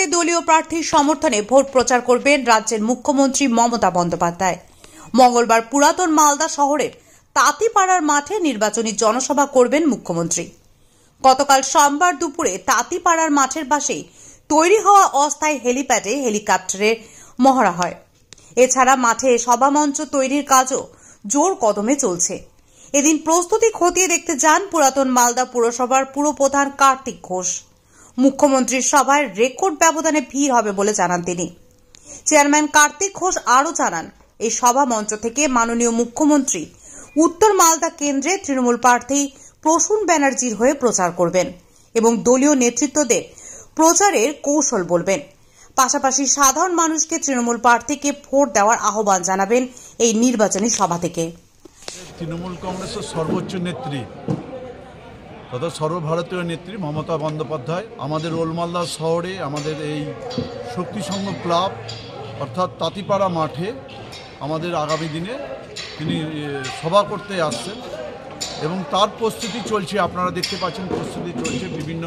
মালদাতে দলীয় প্রার্থীর সমর্থনে ভোট প্রচার করবেন রাজ্যের মুখ্যমন্ত্রী মমতা বন্দ্যোপাধ্যায়। মঙ্গলবার পুরাতন মালদা শহরের তাঁতিপাড়ার মাঠে নির্বাচনী জনসভা করবেন মুখ্যমন্ত্রী। গতকাল সোমবার দুপুরে তাঁতিপাড়ার মাঠের পাশেই তৈরি হওয়া অস্থায়ী হেলিপ্যাডে হেলিকপ্টারের মহড়া হয়। এছাড়া মাঠে সভামঞ্চ তৈরির কাজও জোর কদমে চলছে। এদিন প্রস্তুতি খতিয়ে দেখতে যান পুরাতন মালদা পুরসভার পুরপ্রধান কার্তিক ঘোষ। মুখ্যমন্ত্রীর সভায় রেকর্ড ব্যবধানে ভিড় হবে বলে জানান তিনি। চেয়ারম্যান কার্তিক ঘোষ আরও জানান, এই সভা মঞ্চ থেকে মাননীয় মুখ্যমন্ত্রী উত্তর মালদা কেন্দ্রে তৃণমূল প্রার্থী প্রসূন ব্যানার্জির হয়ে প্রচার করবেন এবং দলীয় নেতৃত্বদের প্রচারের কৌশল বলবেন। পাশাপাশি সাধারণ মানুষকে তৃণমূল প্রার্থীকে ভোট দেওয়ার আহ্বান জানাবেন এই নির্বাচনী সভা থেকে। তৃণমূল কংগ্রেসের সর্বোচ্চ নেত্রী তথা সর্বভারতীয় নেত্রী মমতা বন্দ্যোপাধ্যায় আমাদের ওলমালদা শহরে আমাদের এই শক্তি সংঘ ক্লাব অর্থাৎ তাঁতিপাড়া মাঠে আমাদের আগামী দিনে তিনি সভা করতে আসছেন এবং তার প্রস্তুতি চলছে। আপনারা দেখতে পাচ্ছেন প্রস্তুতি চলছে। বিভিন্ন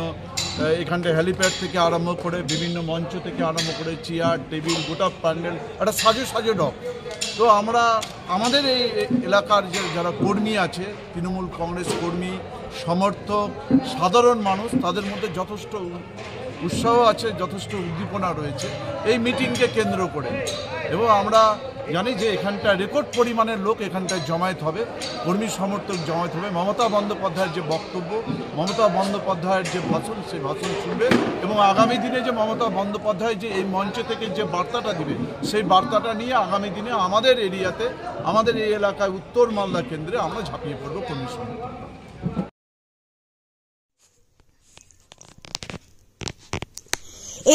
এখানটা হেলিপ্যাড থেকে আরম্ভ করে বিভিন্ন মঞ্চ থেকে আরম্ভ করে চেয়ার টেবিল গোটা প্যান্ডেল একটা সাজো ডক। তো আমরা আমাদের এই এলাকার যে যারা কর্মী আছে, তৃণমূল কংগ্রেস কর্মী সমর্থক সাধারণ মানুষ, তাদের মধ্যে যথেষ্ট উৎসাহ আছে, যথেষ্ট উদ্দীপনা রয়েছে এই মিটিংকে কেন্দ্র করে। এবং আমরা জানি যে এখানটা রেকর্ড পরিমাণের লোক এখানটায় জমায়েত হবে, কর্মী সমর্থক জমায়েত হবে। মমতা বন্দ্যোপাধ্যায়ের যে বক্তব্য, মমতা বন্দ্যোপাধ্যায়ের যে ভাষণ, সেই ভাষণ শুনবে এবং আগামী দিনে যে মমতা বন্দ্যোপাধ্যায় যে এই মঞ্চ থেকে যে বার্তাটা দিবে, সেই বার্তাটা নিয়ে আগামী দিনে আমাদের এরিয়াতে, আমাদের এই এলাকায় উত্তর মালদা কেন্দ্রে আমরা ঝাঁপিয়ে পড়ব কর্মী সমর্থক।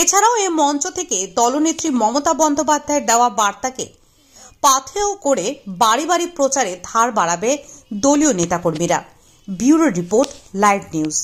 এছাড়াও এই মঞ্চ থেকে দলনেত্রী মমতা বন্দ্যোপাধ্যায়ের দেওয়া বার্তাকে পাথেয় করে বাড়ি বাড়ি প্রচারে ধার বাড়াবে দলীয় নেতাকর্মীরা। Bureau report, live news.